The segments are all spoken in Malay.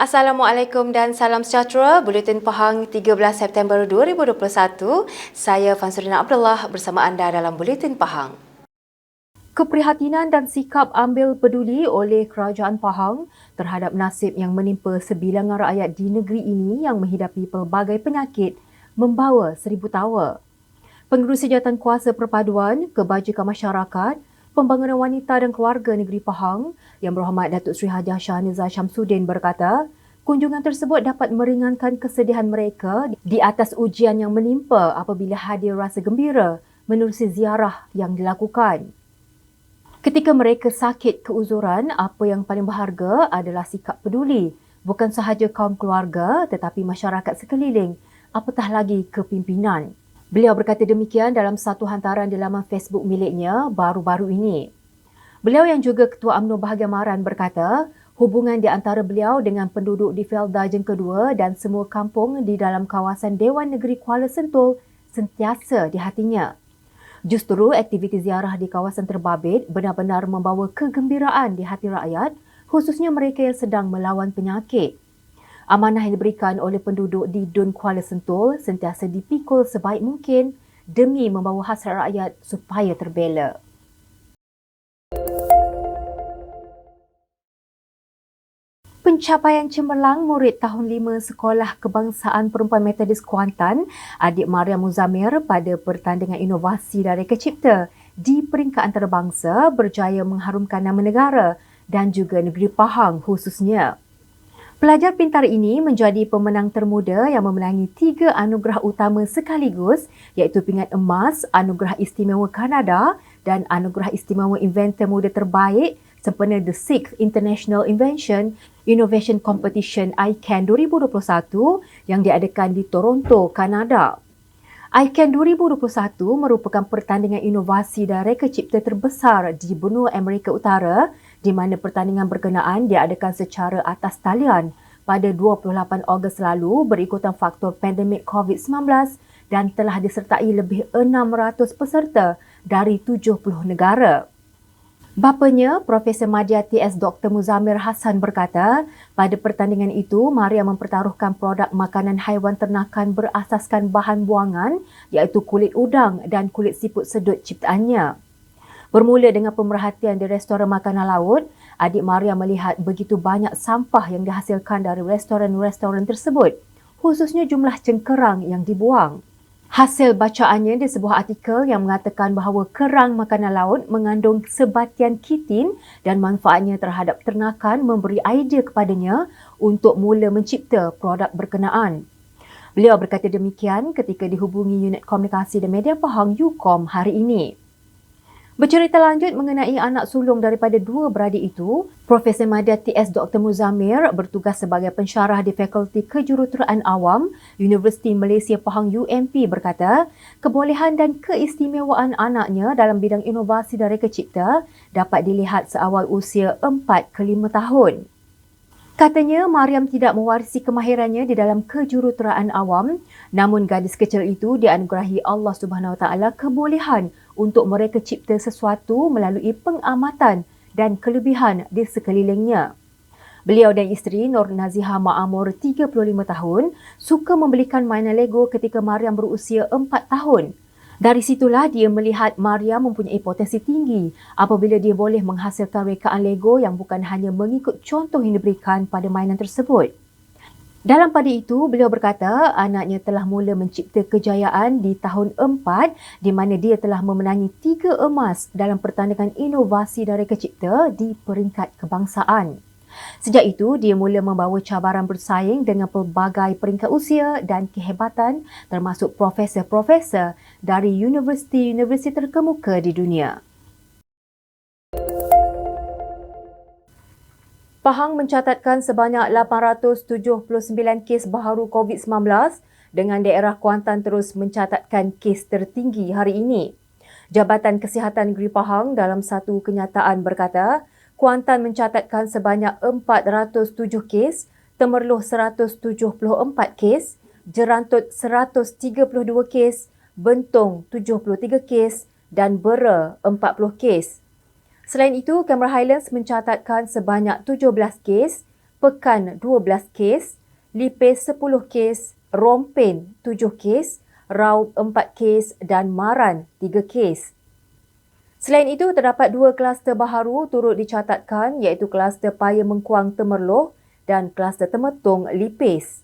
Assalamualaikum dan salam sejahtera. Buletin Pahang 13 September 2021. Saya Fansurina Abdullah bersama anda dalam Buletin Pahang. Keprihatinan dan sikap ambil peduli oleh Kerajaan Pahang terhadap nasib yang menimpa sebilangan rakyat di negeri ini yang menghidapi pelbagai penyakit membawa seribu tawa. Pengerusi Jawatankuasa Perpaduan, Kebajikan Masyarakat, Pembangunan Wanita dan Keluarga Negeri Pahang Yang Berhormat Datuk Seri Hadiah Shahniza Syamsuddin berkata, kunjungan tersebut dapat meringankan kesedihan mereka di atas ujian yang menimpa apabila hadir rasa gembira menerusi ziarah yang dilakukan. Ketika mereka sakit keuzuran, apa yang paling berharga adalah sikap peduli, bukan sahaja kaum keluarga tetapi masyarakat sekeliling, apatah lagi kepimpinan. Beliau berkata demikian dalam satu hantaran di laman Facebook miliknya baru-baru ini. Beliau yang juga Ketua UMNO Bahagian Maran berkata, hubungan di antara beliau dengan penduduk di Felda Jeng Kedua dan semua kampung di dalam kawasan Dewan Negeri Kuala Sentul sentiasa di hatinya. Justru aktiviti ziarah di kawasan terbabit benar-benar membawa kegembiraan di hati rakyat, khususnya mereka yang sedang melawan penyakit. Amanah yang diberikan oleh penduduk di Dun Kuala Sentul sentiasa dipikul sebaik mungkin demi membawa hasrat rakyat supaya terbela. Pencapaian cemerlang murid tahun 5 Sekolah Kebangsaan Perempuan Metodis Kuantan, adik Maria Muzamir pada pertandingan inovasi dari Kecipta di peringkat antarabangsa berjaya mengharumkan nama negara dan juga negeri Pahang khususnya. Pelajar pintar ini menjadi pemenang termuda yang memenangi 3 anugerah utama sekaligus iaitu pingat emas, anugerah istimewa Kanada dan anugerah istimewa inventor muda terbaik sempena The 6th International Innovation Competition ICANN 2021 yang diadakan di Toronto, Kanada. ICANN 2021 merupakan pertandingan inovasi dan reka cipta terbesar di benua Amerika Utara di mana pertandingan berkenaan diadakan secara atas talian pada 28 Ogos lalu berikutan faktor pandemik COVID-19 dan telah disertai lebih 600 peserta dari 70 negara. Bapanya, Profesor Madya TS Dr. Muzamir Hassan berkata, pada pertandingan itu, Maria mempertaruhkan produk makanan haiwan ternakan berasaskan bahan buangan iaitu kulit udang dan kulit siput sedut ciptaannya. Bermula dengan pemerhatian di restoran makanan laut, adik Maria melihat begitu banyak sampah yang dihasilkan dari restoran-restoran tersebut, khususnya jumlah cengkerang yang dibuang. Hasil bacaannya di sebuah artikel yang mengatakan bahawa kerang makanan laut mengandung sebatian kitin dan manfaatnya terhadap ternakan memberi idea kepadanya untuk mula mencipta produk berkenaan. Beliau berkata demikian ketika dihubungi Unit Komunikasi dan Media Pahang UKOM hari ini. Bercerita lanjut mengenai anak sulung daripada 2 beradik itu, Profesor Madya TS Dr. Muzamir bertugas sebagai pensyarah di Fakulti Kejuruteraan Awam Universiti Malaysia Pahang UMP berkata, kebolehan dan keistimewaan anaknya dalam bidang inovasi dan reka cipta dapat dilihat seawal usia 4 ke 5 tahun. Katanya, Mariam tidak mewarisi kemahirannya di dalam kejuruteraan awam, namun gadis kecil itu dianugerahi Allah Subhanahu Wa Taala kebolehan untuk mereka cipta sesuatu melalui pengamatan dan kelebihan di sekelilingnya. Beliau dan isteri Nur Nazihah Ma'amur 35 tahun suka membelikan mainan Lego ketika Mariam berusia 4 tahun. Dari situlah dia melihat Maria mempunyai potensi tinggi apabila dia boleh menghasilkan rekaan Lego yang bukan hanya mengikut contoh yang diberikan pada mainan tersebut. Dalam pada itu, beliau berkata anaknya telah mula mencipta kejayaan di tahun 4 di mana dia telah memenangi 3 emas dalam pertandingan inovasi dan reka cipta di peringkat kebangsaan. Sejak itu, dia mula membawa cabaran bersaing dengan pelbagai peringkat usia dan kehebatan termasuk profesor-profesor dari universiti-universiti terkemuka di dunia. Pahang mencatatkan sebanyak 879 kes baharu COVID-19 dengan daerah Kuantan terus mencatatkan kes tertinggi hari ini. Jabatan Kesihatan Negeri Pahang dalam satu kenyataan berkata, Kuantan mencatatkan sebanyak 407 kes, Temerloh 174 kes, Jerantut 132 kes, Bentong 73 kes dan Bera 40 kes. Selain itu, Cameron Highlands mencatatkan sebanyak 17 kes, Pekan 12 kes, Lipis 10 kes, Rompen 7 kes, Raub 4 kes dan Maran 3 kes. Selain itu, terdapat 2 kluster baharu turut dicatatkan iaitu kluster Paya Mengkuang Temerloh dan kluster Temetung Lipis.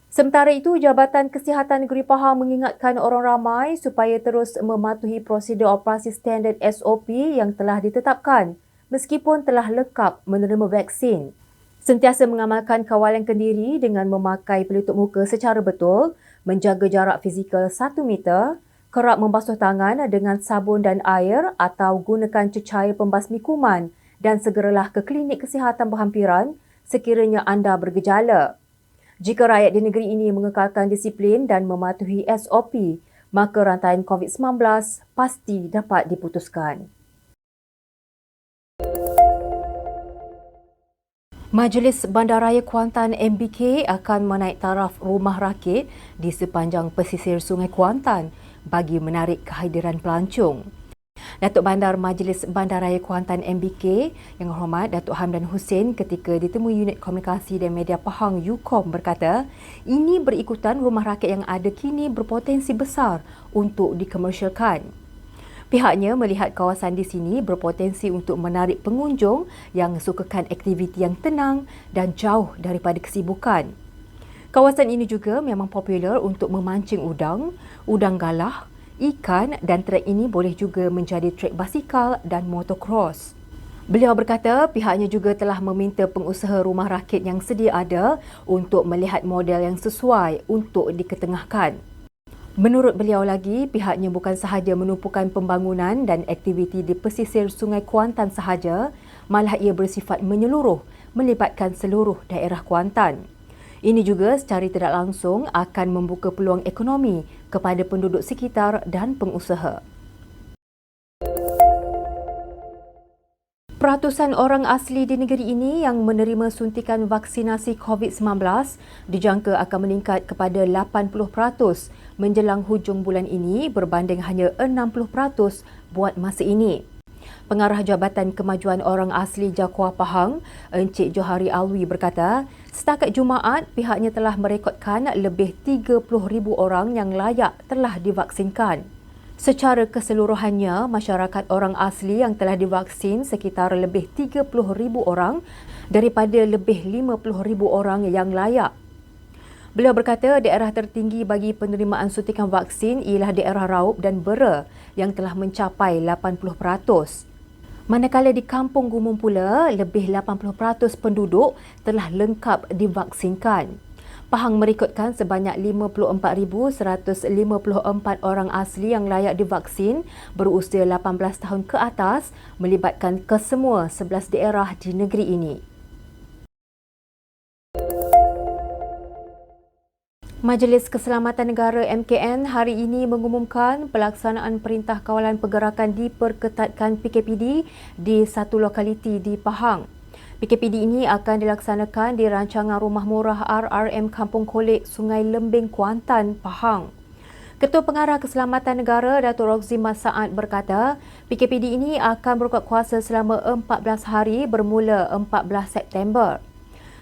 Sementara itu, Jabatan Kesihatan Negeri Pahang mengingatkan orang ramai supaya terus mematuhi prosedur operasi standard SOP yang telah ditetapkan meskipun telah lekap menerima vaksin. Sentiasa mengamalkan kawalan kendiri dengan memakai pelitup muka secara betul, menjaga jarak fizikal 1 meter, kerap membasuh tangan dengan sabun dan air atau gunakan cecair pembasmi kuman dan segeralah ke klinik kesihatan berhampiran sekiranya anda bergejala. Jika rakyat di negeri ini mengekalkan disiplin dan mematuhi SOP, maka rantaian COVID-19 pasti dapat diputuskan. Majlis Bandaraya Kuantan MBK akan menaik taraf rumah rakit di sepanjang pesisir Sungai Kuantan bagi menarik kehadiran pelancong. Datuk Bandar Majlis Bandaraya Kuantan MBK Yang Hormat Datuk Hamdan Hussein ketika ditemui Unit Komunikasi dan Media Pahang UKOM berkata, ini berikutan rumah rakit yang ada kini berpotensi besar untuk dikomersialkan. Pihaknya melihat kawasan di sini berpotensi untuk menarik pengunjung yang sukakan aktiviti yang tenang dan jauh daripada kesibukan. Kawasan ini juga memang popular untuk memancing udang, udang galah, ikan dan trek ini boleh juga menjadi trek basikal dan motocross. Beliau berkata pihaknya juga telah meminta pengusaha rumah rakit yang sedia ada untuk melihat model yang sesuai untuk diketengahkan. Menurut beliau lagi, pihaknya bukan sahaja menumpukan pembangunan dan aktiviti di pesisir Sungai Kuantan sahaja, malah ia bersifat menyeluruh, melibatkan seluruh daerah Kuantan. Ini juga secara tidak langsung akan membuka peluang ekonomi kepada penduduk sekitar dan pengusaha. Peratusan orang asli di negeri ini yang menerima suntikan vaksinasi COVID-19 dijangka akan meningkat kepada 80% menjelang hujung bulan ini berbanding hanya 60% buat masa ini. Pengarah Jabatan Kemajuan Orang Asli Jakua Pahang, Encik Johari Alwi berkata, setakat Jumaat pihaknya telah merekodkan lebih 30,000 orang yang layak telah divaksinkan. Secara keseluruhannya, masyarakat orang asli yang telah divaksin sekitar lebih 30,000 orang daripada lebih 50,000 orang yang layak. Beliau berkata daerah tertinggi bagi penerimaan suntikan vaksin ialah daerah Raub dan Bera yang telah mencapai 80%. Manakala di Kampung Gumung pula, lebih 80% penduduk telah lengkap divaksinkan. Pahang merekodkan sebanyak 54,154 orang asli yang layak divaksin berusia 18 tahun ke atas melibatkan kesemua 11 daerah di negeri ini. Majlis Keselamatan Negara MKN hari ini mengumumkan pelaksanaan Perintah Kawalan Pergerakan diperketatkan PKPD di satu lokaliti di Pahang. PKPD ini akan dilaksanakan di rancangan Rumah Murah RRM Kampung Kolek, Sungai Lembing, Kuantan, Pahang. Ketua Pengarah Keselamatan Negara Datuk Roxima Saad berkata, PKPD ini akan berkuat kuasa selama 14 hari bermula 14 September.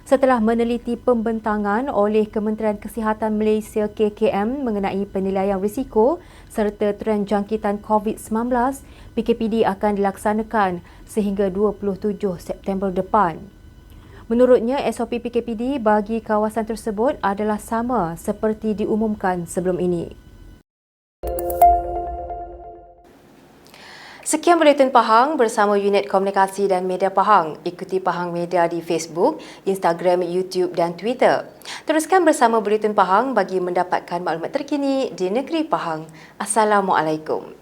Setelah meneliti pembentangan oleh Kementerian Kesihatan Malaysia KKM mengenai penilaian risiko serta trend jangkitan COVID-19, PKPD akan dilaksanakan sehingga 27 September depan. Menurutnya, SOP PKPD bagi kawasan tersebut adalah sama seperti diumumkan sebelum ini. Sekian Buletin Pahang bersama Unit Komunikasi dan Media Pahang. Ikuti Pahang Media di Facebook, Instagram, YouTube dan Twitter. Teruskan bersama Buletin Pahang bagi mendapatkan maklumat terkini di negeri Pahang. Assalamualaikum.